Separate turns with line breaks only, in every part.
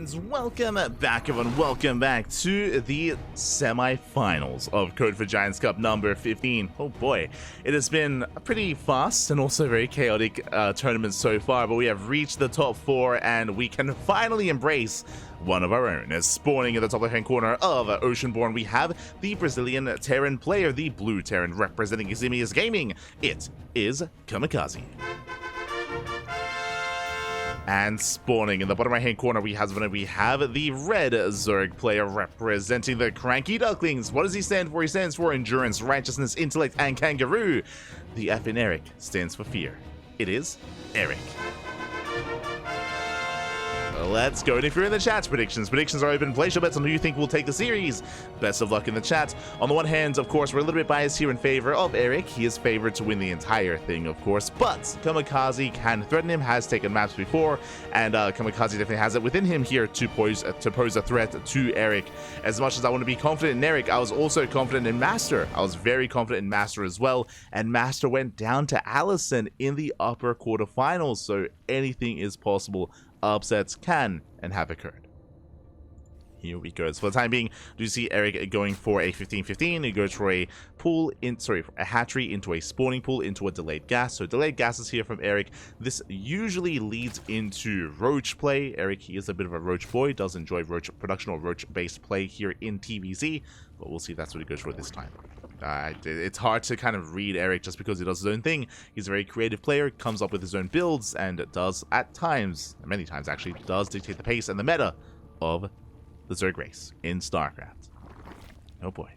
And welcome back, everyone. Welcome back to the semi-finals of Code for Giants Cup number 15. Oh boy, it has been a pretty fast and also very chaotic tournament so far, but we have reached the top 4 and we can finally embrace one of our own. As spawning in the top left-hand corner of Oceanborn, we have the Brazilian Terran player, the blue Terran representing Eximius Gaming. It is Kamikaze. And spawning in the bottom right-hand corner, we have the red Zerg player representing the CranKy Ducklings. What does he stand for? He stands for Endurance, Righteousness, Intellect, and Kangaroo. The F in Erik stands for Fear. It is Erik. Let's go. And if you're in the chat, predictions are open. Place your bets on who you think will take the series. Best of luck in the chat. On the one hand, of course, we're a little bit biased here in favor of Erik. He is favored to win the entire thing, of course, but Kamikaze can threaten him, has taken maps before, and Kamikaze definitely has it within him here to pose a threat to Erik. As much as I want to be confident in Erik, I was also confident in Master. I was very confident in Master as well, and Master went down to Allison in the upper quarterfinals, so anything is possible. Upsets can and have occurred. Here we go. So for the time being, do you see Erik going for a 15-15? He goes for a a hatchery into a spawning pool into a delayed gas. So delayed gas is here from Erik. This usually leads into roach play. Erik, he is a bit of a roach boy, does enjoy roach production or roach-based play here in TBZ, but we'll see if that's what he goes for this time. It's hard to kind of read Erik just because he does his own thing. He's a very creative player, comes up with his own builds, and does at times, many times actually, does dictate the pace and the meta of the Zerg race in StarCraft. Oh boy.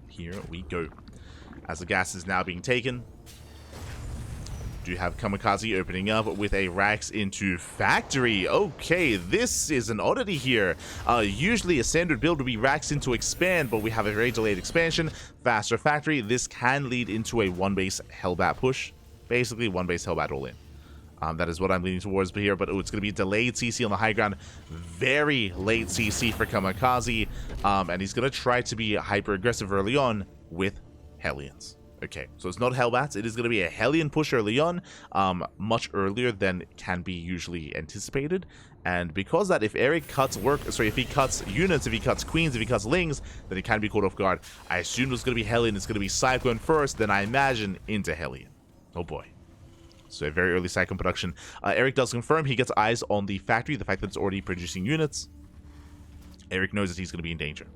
Here we go. As the gas is now being taken, do you have Kamikaze opening up with a Rax into Factory? Okay, this is an oddity here. Usually a standard build would be Rax into Expand, but we have a very delayed expansion. Faster Factory. This can lead into a one-base Hellbat push. Basically, one-base Hellbat all in. That is what I'm leaning towards here, but it's going to be delayed CC on the high ground. Very late CC for Kamikaze, and he's going to try to be hyper-aggressive early on with Hellions. Okay, so it's not Hellbats. It is going to be a Hellion push early on, much earlier than can be usually anticipated. And because that, if Erik cuts if he cuts units, if he cuts queens, if he cuts lings, then he can be caught off guard. I assumed it was going to be Hellion. It's going to be Cyclone first, then I imagine into Hellion. Oh boy. So a very early Cyclone production. Erik does confirm he gets eyes on the factory, the fact that it's already producing units. Erik knows that he's going to be in danger.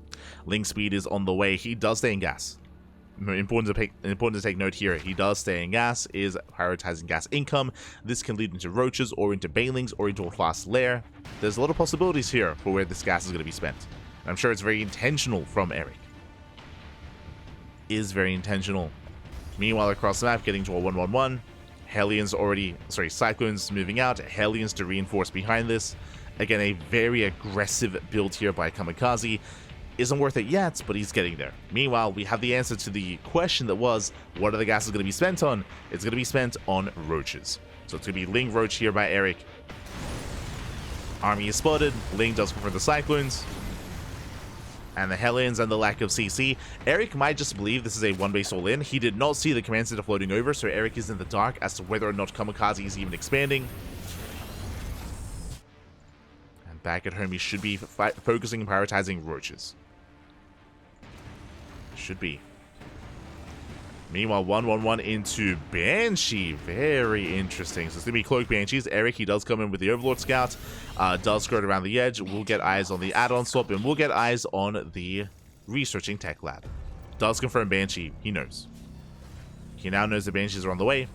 Ling speed is on the way. He does stay in gas. Important to take note here, he does stay in gas, is prioritizing gas income. This can lead into roaches or into banelings or into a fast lair. There's a lot of possibilities here for where this gas is going to be spent. And I'm sure it's very intentional from Erik. Is very intentional. Meanwhile, across the map, getting to a 1-1-1. Cyclones moving out. Hellions to reinforce behind this. Again, a very aggressive build here by Kamikaze. Isn't worth it yet, but he's getting there. Meanwhile, we have the answer to the question that was, what are the gases going to be spent on? It's going to be spent on roaches. So it's going to be Ling Roach here by Erik. Army is spotted. Ling does go for the Cyclones. And the Hellions and the lack of CC. Erik might just believe this is a one-base all-in. He did not see the command center floating over, so Erik is in the dark as to whether or not Kamikaze is even expanding. And back at home, he should be focusing and prioritizing roaches. Should be. Meanwhile, 1-1-1 into Banshee. Very interesting. So it's going to be Cloak Banshees. Erik, he does come in with the Overlord Scout. Does skirt around the edge. We'll get eyes on the add-on swap, and we'll get eyes on the Researching Tech Lab. Does confirm Banshee. He knows. He now knows the Banshees are on the way.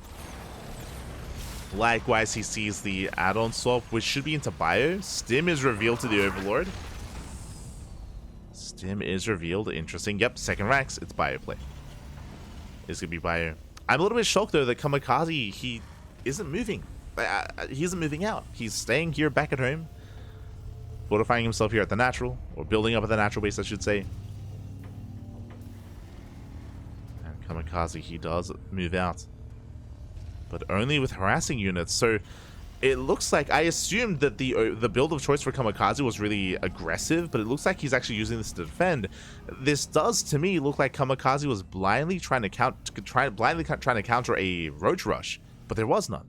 Likewise, he sees the add-on swap, which should be into Bio. Stim is revealed to the Overlord. Stim is revealed. Interesting. Yep, second Rax. It's Bio play. It's going to be Bio. I'm a little bit shocked, though, that Kamikaze, he isn't moving. He isn't moving out. He's staying here back at home. Fortifying himself here at the natural. Or building up at the natural base, I should say. And Kamikaze, he does move out. But only with harassing units. So it looks like, I assumed that the build of choice for Kamikaze was really aggressive, but it looks like he's actually using this to defend. This does, to me, look like Kamikaze was blindly trying to counter a roach rush, but there was none.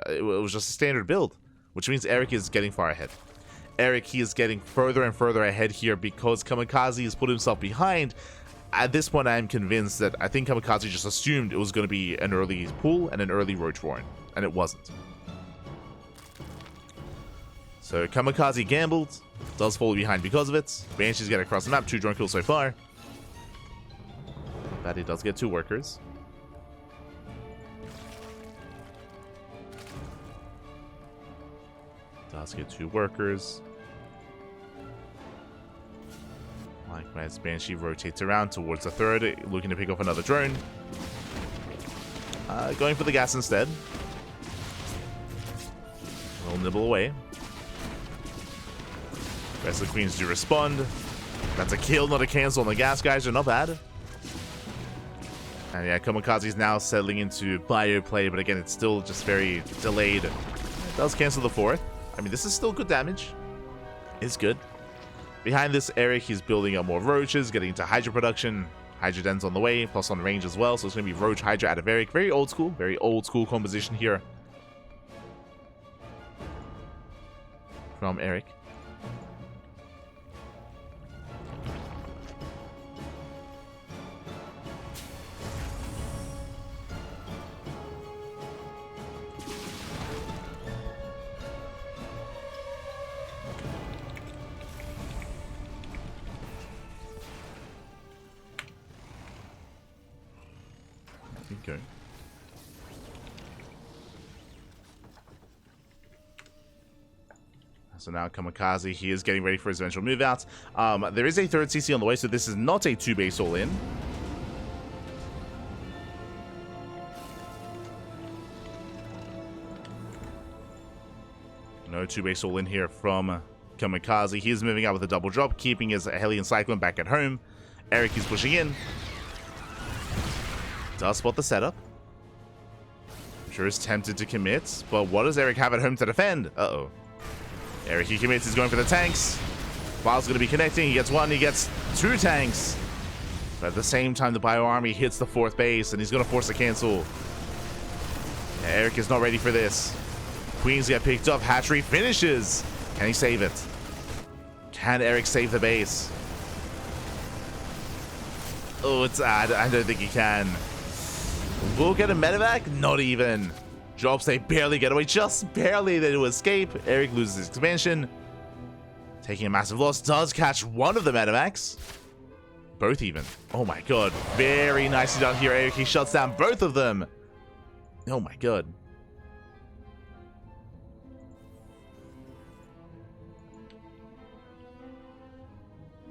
It was just a standard build, which means Erik is getting far ahead. Erik, he is getting further and further ahead here because Kamikaze has put himself behind. At this point, I'm convinced that I think Kamikaze just assumed it was going to be an early pool and an early Roach Warren, and it wasn't. So Kamikaze gambled, does fall behind because of it. Banshees get across the map, 2 drone kills so far. But he does get 2 workers. Does get 2 workers. Likewise, Banshee rotates around towards the 3rd, looking to pick off another drone. Going for the gas instead. A little nibble away. Rest of the queens do respond. That's a kill, not a cancel on the gas, guys. Are not bad. And yeah, Kamikaze is now settling into bio play, but again, it's still just very delayed. It does cancel the 4th. I mean, this is still good damage. It's good. Behind this, Erik, he's building up more roaches, getting into Hydra production. Hydra Den's on the way, plus on range as well, so it's going to be Roach Hydra out of Erik. Very old school composition here from Erik. Okay. So now Kamikaze, he is getting ready for his eventual move out. There is a 3rd CC on the way, so this is not a 2-base all-in. No 2-base all-in here from Kamikaze. He is moving out with a double drop, keeping his Hellion Cyclone back at home. Erik is pushing in. Does spot the setup. I'm sure he's tempted to commit, but what does Erik have at home to defend? Uh-oh. Erik, he commits, he's going for the tanks. Baal's going to be connecting, he gets 1, he gets 2 tanks. But at the same time, the Bio Army hits the 4th base, and he's going to force a cancel. Yeah, Erik is not ready for this. Queens get picked up, hatchery finishes. Can he save it? Can Erik save the base? Oh, it's I don't think he can. We'll get a medevac? Not even. Drops, they barely get away. Just barely they do escape. Erik loses his expansion. Taking a massive loss. Does catch one of the medevacs. Both even. Oh my god. Very nicely done here, Erik. He shuts down both of them. Oh my god.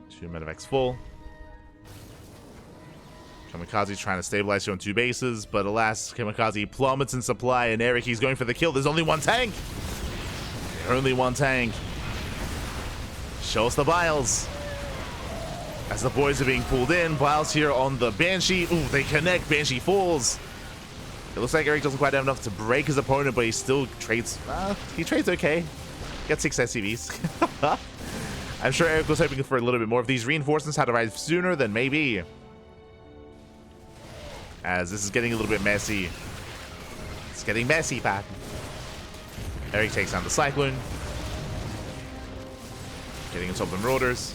Two medevacs full. Kamikaze trying to stabilize here on 2 bases, but alas, Kamikaze plummets in supply, and Erik, he's going for the kill. There's only 1 tank. Only 1 tank. Show us the Biles. As the boys are being pulled in, Biles here on the Banshee. Ooh, they connect. Banshee falls. It looks like Erik doesn't quite have enough to break his opponent, but he still trades. He trades okay. Gets 6 SCVs. I'm sure Erik was hoping for a little bit more. If these reinforcements had arrived sooner, then maybe. As this is getting a little bit messy. It's getting messy, Pat. Erik takes down the Cyclone. Getting on top of the Marauders.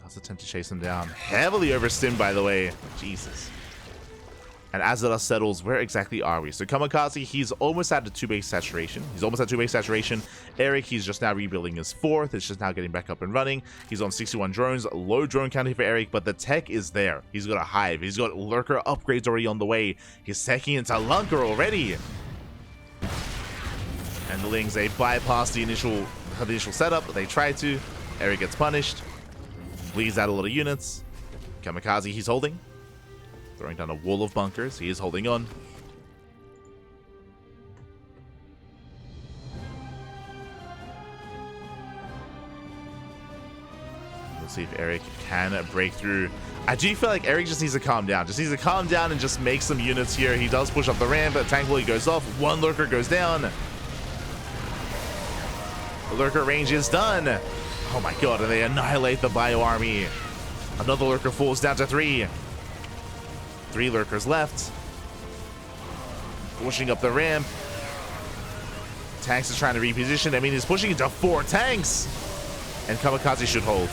Does attempt to chase them down. Heavily overstimmed, by the way. Jesus. And as the dust settles, where exactly are we? So Kamikaze, he's almost at the 2-base saturation. Erik, he's just now rebuilding his 4th. It's just now getting back up and running. He's on 61 drones. Low drone count here for Erik, but the tech is there. He's got a hive. He's got lurker upgrades already on the way. He's teching into Lunker already. And the Lings, they bypass the initial setup. They try to. Erik gets punished. Bleeds out a lot of units. Kamikaze, he's holding. Throwing down a wall of bunkers. He is holding on. We'll see if Erik can break through. I do feel like Erik just needs to calm down. Just needs to calm down and just make some units here. He does push up the ramp, but thankfully goes off. 1 lurker goes down. The lurker range is done. Oh my god, and they annihilate the Bio Army. Another lurker falls down to 3. 3 lurkers left. Pushing up the ramp. tanks is trying to reposition. I mean, he's pushing into 4 tanks. And Kamikaze should hold.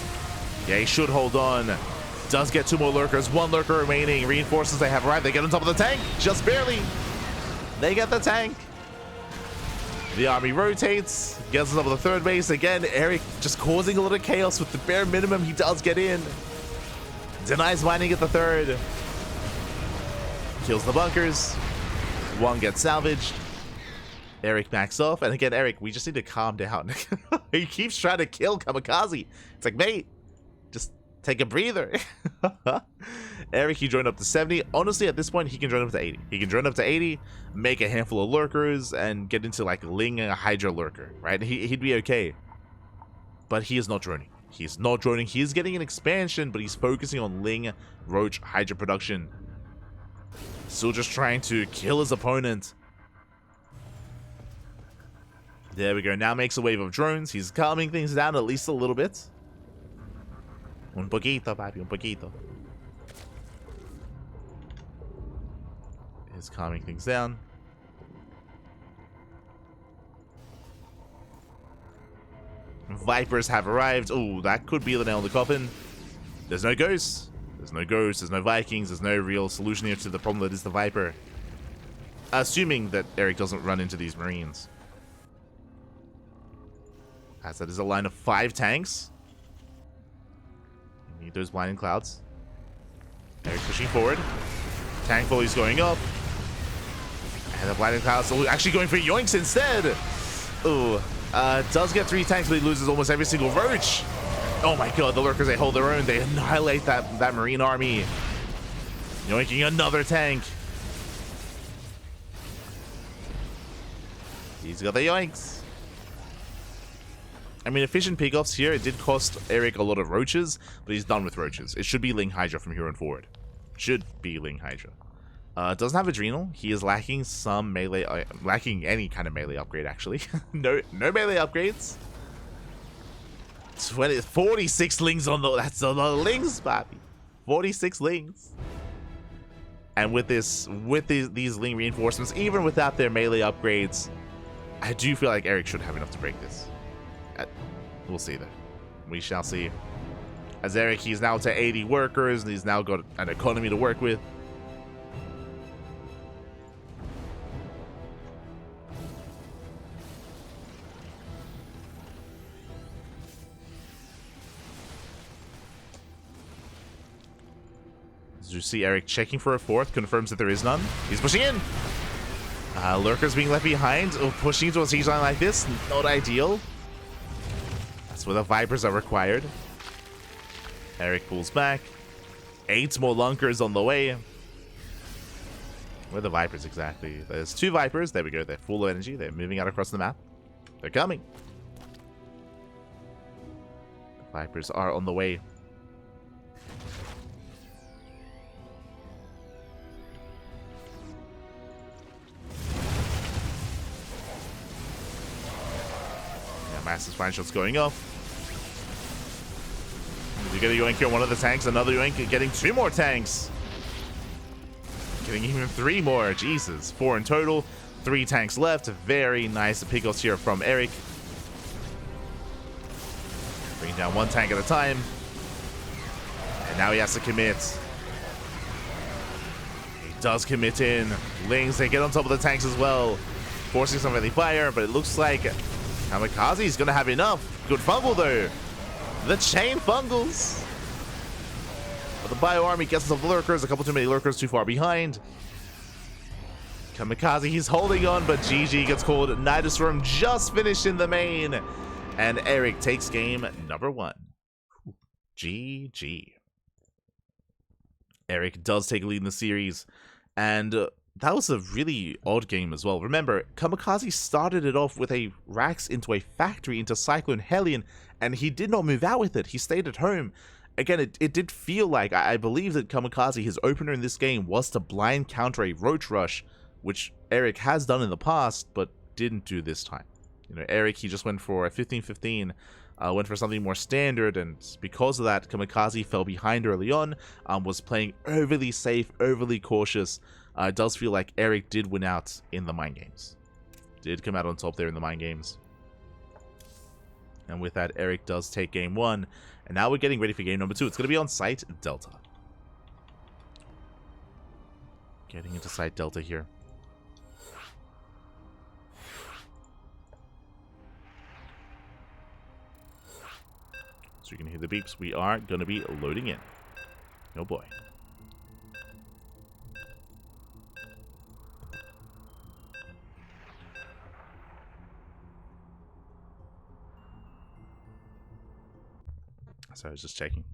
Yeah, he should hold on. Does get 2 more lurkers. 1 lurker remaining. Reinforcements they have arrived. They get on top of the tank. Just barely. They get the tank. The army rotates. Gets on top of the 3rd base. Again, Erik just causing a little chaos with the bare minimum. He does get in. Denies mining at the 3rd. Kills the bunkers. 1 gets salvaged. Erik backs off. And again, Erik, we just need to calm down. He keeps trying to kill Kamikaze. It's like, mate, just take a breather. Erik, he joined up to 70. Honestly, at this point, he can join up to 80. He can join up to 80, make a handful of lurkers, and get into like Ling and a Hydra lurker, right? He'd be okay. But he is not droning. He's not droning. He is getting an expansion, but he's focusing on Ling, Roach, Hydra production. Still just trying to kill his opponent. There we go. Now makes a wave of drones. He's calming things down at least a little bit. Un poquito, papi, un poquito. He's calming things down. Vipers have arrived. Oh, that could be the nail in the coffin. There's no ghosts. There's no ghosts. There's no Vikings. There's no real solution here to the problem that is the Viper. Assuming that Erik doesn't run into these Marines. As that is a line of 5 tanks. You need those blinding clouds. Erik pushing forward. Tank volley's going up. And the blinding clouds actually going for yoinks instead. Ooh. Does get 3 tanks, but he loses almost every single roach. Oh my god, the lurkers, they hold their own. They annihilate that Marine army. Yoinking another tank. He's got the yoinks. I mean, efficient pickoffs here, it did cost Erik a lot of roaches, but he's done with roaches. It should be Ling Hydra from here on forward. Should be Ling Hydra. Doesn't have Adrenal. He is lacking some melee, lacking any kind of melee upgrade, actually. no melee upgrades. 46 lings on the, that's a lot of lings, baby. 46 lings. And with these ling reinforcements, even without their melee upgrades, I do feel like Erik should have enough to break this. We'll see though. We shall see. As Erik, he's now to 80 workers, and he's now got an economy to work with. As you see Erik checking for a 4th, confirms that there is none. He's pushing in. Lurkers being left behind. Oh, pushing into a siege line like this, not ideal. That's where the Vipers are required. Erik pulls back. 8 more lunkers on the way. Where are the Vipers exactly? There's 2 Vipers. There we go. They're full of energy. They're moving out across the map. They're coming. The Vipers are on the way. Massive spine shots going off. You get a yoink on one of the tanks, another yoink, getting 2 more tanks. Getting even 3 more. Jesus. 4 in total. 3 tanks left. Very nice pickoffs here from Erik. Bringing down 1 tank at a time. And now he has to commit. He does commit in. Lings, they get on top of the tanks as well. Forcing some friendly fire, but it looks like Kamikaze is going to have enough. Good fungal, though. The chain fungals. But the Bio Army gets some lurkers. A couple too many lurkers too far behind. Kamikaze, he's holding on, but GG gets called. Nidustorm just finished in the main. And Erik takes game number 1. GG. Erik does take a lead in the series. And that was a really odd game as well. Remember, Kamikaze started it off with a Rax into a factory into Cyclone Hellion, and he did not move out with it. He stayed at home. Again, it did feel like, I believe that Kamikaze, his opener in this game, was to blind counter a Roach Rush, which Erik has done in the past, but didn't do this time. You know, Erik, he just went for a 15-15, went for something more standard, and because of that, Kamikaze fell behind early on, was playing overly safe, overly cautious. It does feel like Erik did win out in the mind games. did come out on top there in the mind games. And with that, Erik does take game 1. And now we're getting ready for game number 2. It's going to be on site Delta. Getting into site Delta here. So you can hear the beeps. We are going to be loading in. Oh boy. So I was just checking.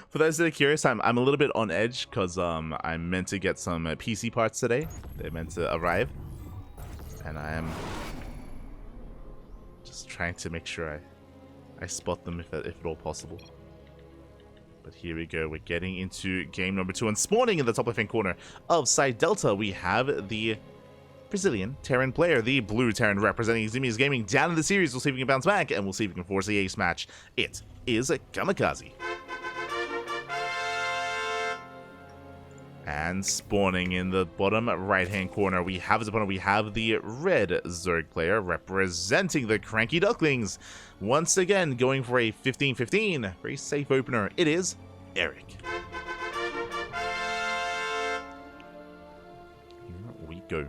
For those that are curious, I'm a little bit on edge because I'm meant to get some PC parts today. They're meant to arrive. And I am just trying to make sure I spot them if at all possible. But here we go. We're getting into game number 2. And spawning in the top left-hand corner of site Delta, we have the Brazilian Terran player, the blue Terran representing Zimi's Gaming down in the series. We'll see if we can bounce back, and we'll see if we can force the ace match. It is a Kamikaze. And spawning in the bottom right-hand corner, we have his opponent. We have the red Zerg player representing the CranKy Ducklings. Once again, going for a 15-15. Very safe opener. It is Erik. Here we go.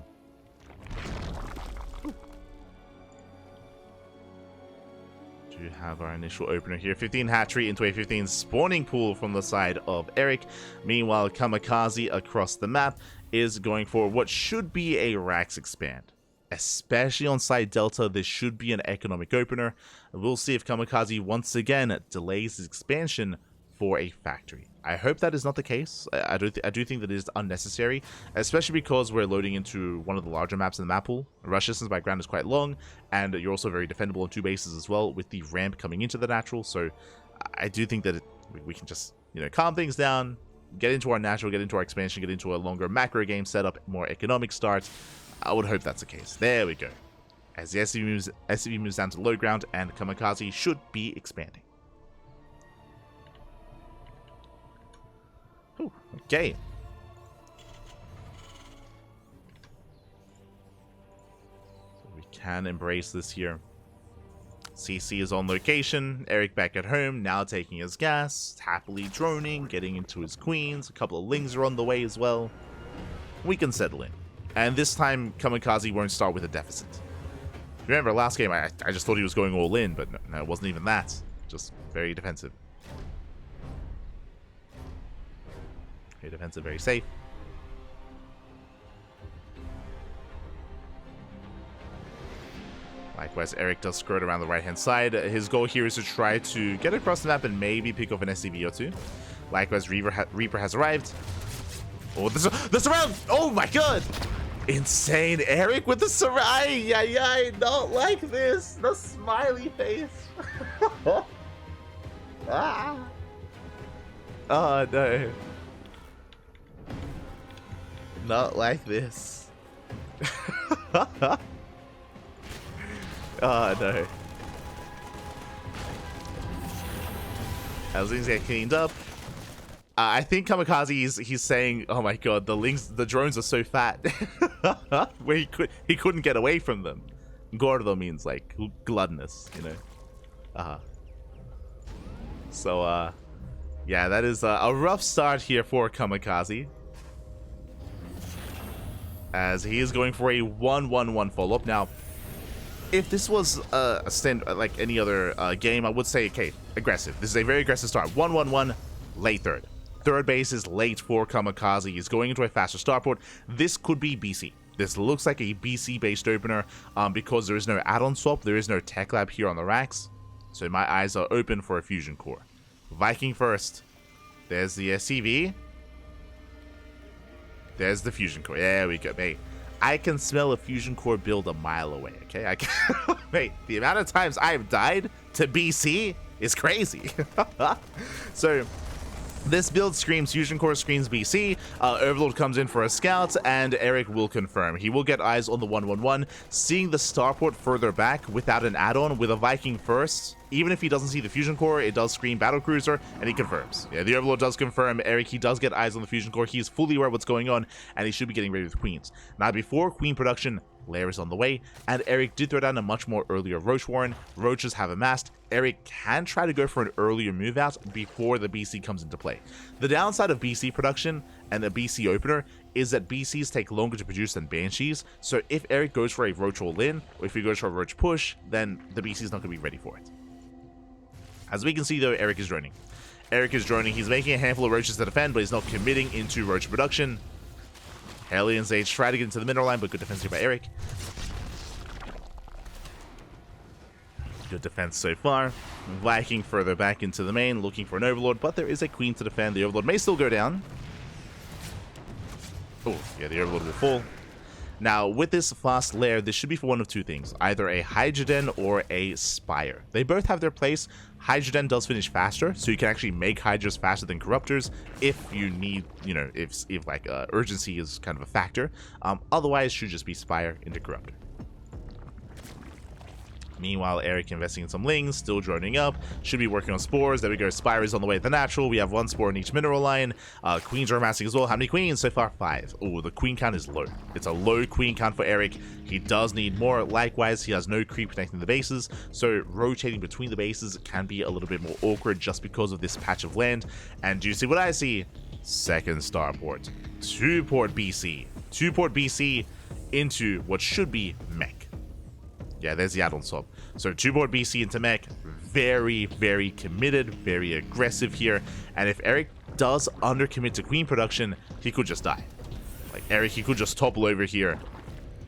Do have our initial opener here. 15 hatchery into a 15 spawning pool from the side of Erik. Meanwhile, Kamikaze across the map is going for what should be a Rax expand. Especially on side Delta, this should be an economic opener. We'll see if Kamikaze once again delays his expansion for a factory. I hope that is not the case. I do think that it is unnecessary, especially because we're loading into one of the larger maps in the map pool. Rush distance by ground is quite long, and you're also very defendable on 2 bases as well with the ramp coming into the natural. So I do think that we can just, you know, calm things down, get into our natural, get into our expansion, get into a longer macro game setup, more economic start. I would hope that's the case. There we go. As the SCV moves down to low ground, and Kamikaze should be expanding. Ooh, okay. So we can embrace this here. CC is on location. Erik back at home, now taking his gas, happily droning, getting into his queens. A couple of lings are on the way as well. We can settle in. And this time, Kamikaze won't start with a deficit. Remember, last game, I just thought he was going all in, but no, it wasn't even that. Just very defensive. Very defensive, very safe. Likewise, Erik does skirt around the right-hand side. His goal here is to try to get across the map and maybe pick off an SCV or 2. Likewise, Reaper has arrived. Oh, the surround! Oh my god! Insane. Erik with the surround. I don't like this. The smiley face. Ah. Oh no. Not like this. Oh no. As things get cleaned up. I think Kamikaze he's saying, "Oh my god, the drones are so fat," where he couldn't get away from them. Gordo means like gluttonous, you know. So yeah, that is a rough start here for Kamikaze, as he is going for a 1-1-1 follow-up. Now, if this was a stand like any other game, I would say, okay, aggressive. This is a very aggressive start. 1-1-1, late third. Third base is late for Kamikaze. He's going into a faster starport. This could be BC. This looks like a BC-based opener because there is no add-on swap. There is no tech lab here on the racks. So my eyes are open for a fusion core. Viking first. There's the SCV. There's the fusion core. There we go, mate. I can smell a fusion core build a mile away, okay? I can mate, the amount of times I have died to BC is crazy. So this build screams Fusion Core, screams BC. Overlord comes in for a scout, and Erik will confirm. He will get eyes on the 1-1-1, seeing the starport further back without an add-on with a Viking first. Even if he doesn't see the Fusion Core, it does scream Battlecruiser, and he confirms. Yeah, the Overlord does confirm. Erik, he does get eyes on the Fusion Core. He is fully aware of what's going on, and he should be getting ready with Queens. Now, before Queen production, Lair is on the way, and Erik did throw down a much more earlier Roach Warren. Roaches have amassed. Erik can try to go for an earlier move out before the BC comes into play. The downside of BC production and the BC opener is that BCs take longer to produce than Banshees, so if Erik goes for a Roach all-in, or if he goes for a Roach push, then the BC is not going to be ready for it. As we can see though, Erik is droning. Erik is droning, he's making a handful of Roaches to defend, but he's not committing into Roach production. Hellions Age try to get into the mineral line, but good defense here by Erik. Good defense so far. Viking further back into the main, looking for an Overlord, but there is a Queen to defend. The Overlord may still go down. Oh, yeah, the Overlord will fall. Now, with this fast lair, this should be for one of two things. Either a Hydroden or a Spire. They both have their place. Hydroden does finish faster, so you can actually make Hydras faster than Corruptors if you need, you know, if like urgency is kind of a factor. Otherwise, should just be Spire into Corruptor. Meanwhile, Erik investing in some Lings, still droning up, should be working on Spores. There we go, Spire is on the way at the natural. We have one Spore in each mineral line. Queens are amassing as well. How many Queens? So far, 5. Oh, the Queen count is low. It's a low Queen count for Erik. He does need more. Likewise, he has no creep connecting the bases, so rotating between the bases can be a little bit more awkward just because of this patch of land. And do you see what I see? Second starport. 2-port BC. 2-port BC into what should be mech. Yeah, there's the add-on swap. So 2-port BC into mech, very, very committed, very aggressive here. And if Erik does undercommit to Queen production, he could just die. Like Erik, he could just topple over here,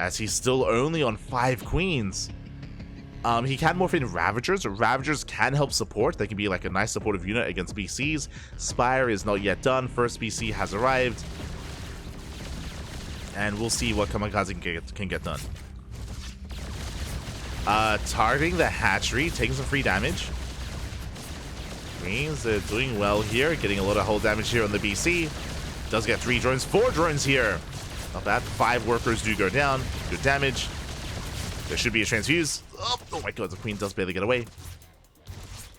as he's still only on 5 Queens. He can morph in Ravagers. Ravagers can help support. They can be like a nice supportive unit against BCs. Spire is not yet done. First BC has arrived. And we'll see what Kamikaze can get done. Targeting the hatchery, taking some free damage. Queens, they're doing well here, getting a lot of hull damage here on the BC. Does get 3 drones, 4 drones here. Not bad. 5 workers do go down. Good damage. There should be a transfuse. Oh my god, the Queen does barely get away.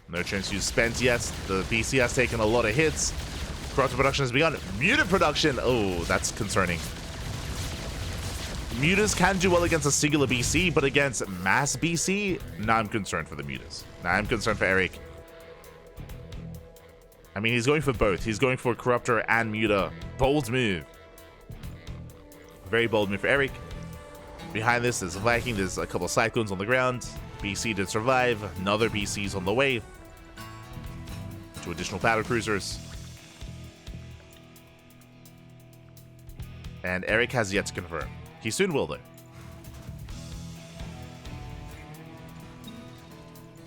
No transfuse spent yet. The BC has taken a lot of hits. Corruptor production has begun. Muted production. Oh, that's concerning. Mutas can do well against a singular BC, but against mass BC, now I'm concerned for the Mutas. Now I'm concerned for Erik. I mean, he's going for both. He's going for Corruptor and Muta. Bold move. Very bold move for Erik. Behind this, there's a Viking. There's a couple of Cyclones on the ground. BC did survive. Another BC's on the way. 2 additional battle cruisers. And Erik has yet to confirm. He soon will, though.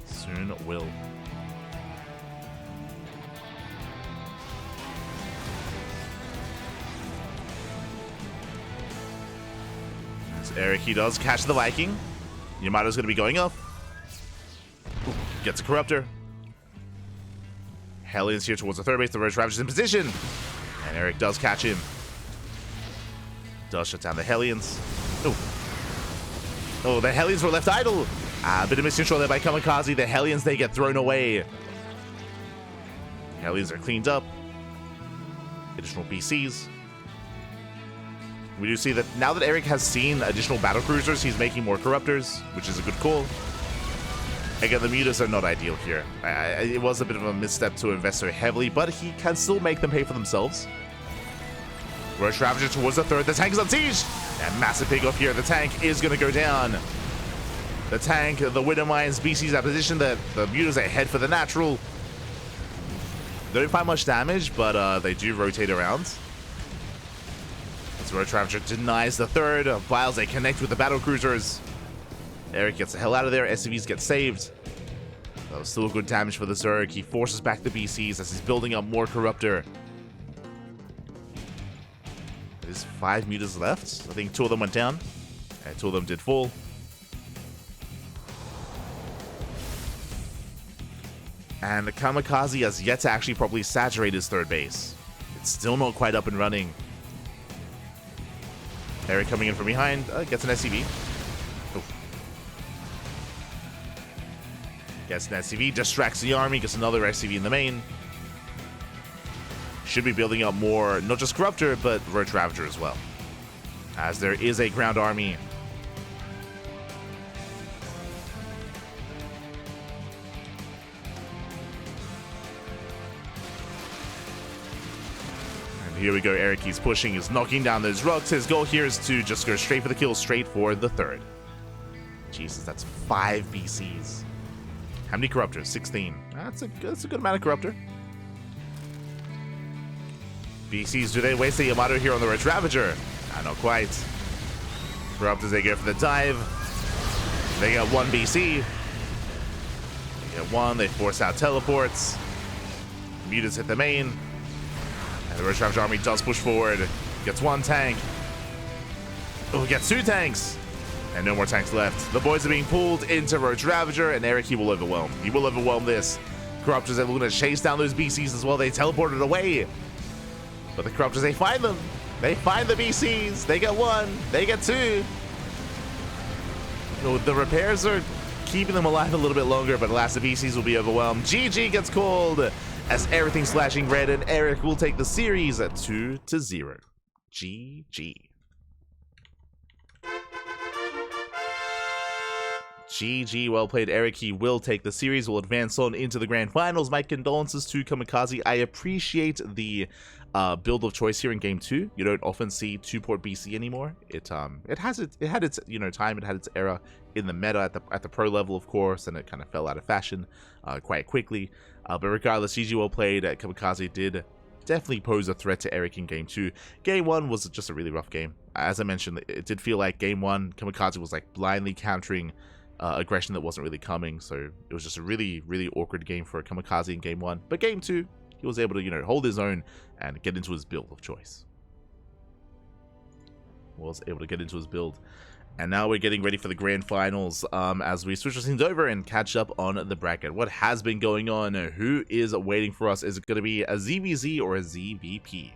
Soon will. So Erik, he does catch the Viking. Yamato's going to be going up. Ooh, gets a Corruptor. Hellions here towards the third base. The Roach Ravager's in position. And Erik does catch him. Does shut down the Hellions. Oh, the Hellions were left idle. A bit of miscontrol there by Kamikaze. The Hellions, they get thrown away. Hellions are cleaned up. Additional BCs. We do see that now that Erik has seen additional battle cruisers, he's making more Corruptors, which is a good call. Again, the Mutas are not ideal here. It was a bit of a misstep to invest so heavily, but he can still make them pay for themselves. Roach Ravager towards the third. The tank is on siege. And massive pick off here. The tank is going to go down. The tank, the Widow Mines, BC's at position. The Mutas ahead for the natural. They don't find much damage, but they do rotate around. As Roach Ravager denies the third. Vials, they connect with the battle cruisers. Erik gets the hell out of there. SCVs get saved. That was still good damage for the Zerg. He forces back the BCs as he's building up more Corruptor. There's 5 Mutas left. I think 2 of them went down. And 2 of them did fall. And the Kamikaze has yet to actually properly saturate his third base. It's still not quite up and running. Erik coming in from behind. Gets an SCV. Oh. Gets an SCV. Distracts the army. Gets another SCV in the main. Should be building up more, not just Corruptor, but Roach Ravager as well. As there is a ground army. Here we go. Erik, he's pushing, he's knocking down those rocks. His goal here is to just go straight for the kill, straight for the third. Jesus, that's 5 BCs. How many corruptors? 16. That's a good amount of corruptor. BCs, do they waste a Yamato here on the Roach Ravager? Not quite. Corruptors, they go for the dive. They got 1 BC. They get 1, they force out teleports. Mutants hit the main. And the Roach Ravager army does push forward. Gets 1 tank. Oh, gets 2 tanks. And no more tanks left. The boys are being pulled into Roach Ravager, and Erik, he will overwhelm. He will overwhelm this. Corruptors are going to chase down those BCs as well. They teleported away. But the Corruptors, they find them. They find the BCs. They get 1. They get 2. The repairs are keeping them alive a little bit longer, but alas, the BCs will be overwhelmed. GG gets called as everything's flashing red, and Erik will take the series at 2-0. GG. GG, well played, Erik. He will take the series, will advance on into the grand finals. My condolences to Kamikaze. I appreciate the build of choice here in game 2. You don't often see 2-port BC anymore. It had its time, it had its era in the meta at the pro level, of course, and it kind of fell out of fashion quite quickly. But regardless, GG, well played. Kamikaze did definitely pose a threat to Erik in game 2. Game 1 was just a really rough game. As I mentioned, it did feel like game 1 Kamikaze was like blindly countering aggression that wasn't really coming, so it was just a really awkward game for Kamikaze in game 1. But game 2, he was able to hold his own and get into his build of choice. And now we're getting ready for the grand finals as we switch our scenes over and catch up on the bracket. What has been going on? Who is waiting for us? Is it going to be a ZvZ or a ZvP?